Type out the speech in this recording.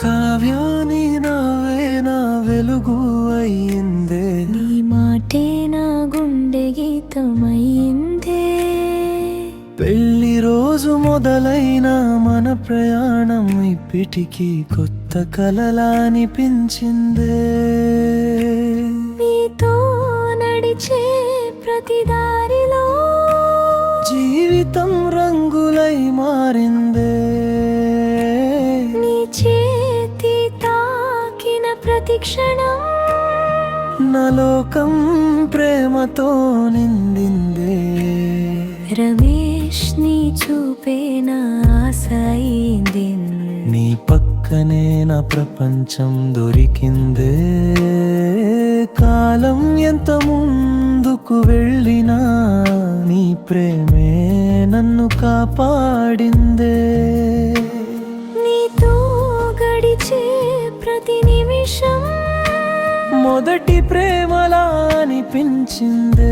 కావ్యాని నవ్వే నా వెలుగు అయ్యిందే, నీ మాటే నా గుండె గీతమయ్యిందే. పెళ్లి రోజు మొదలైన మన ప్రయాణం ఇప్పటికీ కొత్త కలలా అనిపించిందే. నీతో నడిచే ప్రతి దారిలో జీవితం రంగులై మారిందే. నీ చేతి తాకిన ప్రతి క్షణం నా లోకం ప్రేమతో నిండిందే. రమేష్ నీ చూపే నా ఆశ అయింది. నీ పక్కనే నా ప్రపంచం దొరికిందే. కాలం ఎంత ముందుకు వెళ్ళినా నీ ప్రేమే నన్ను కాపాడిందే. నీతో గడిచే ప్రతి నిమిషం మొదటి ప్రేమలా అనిపించిందే.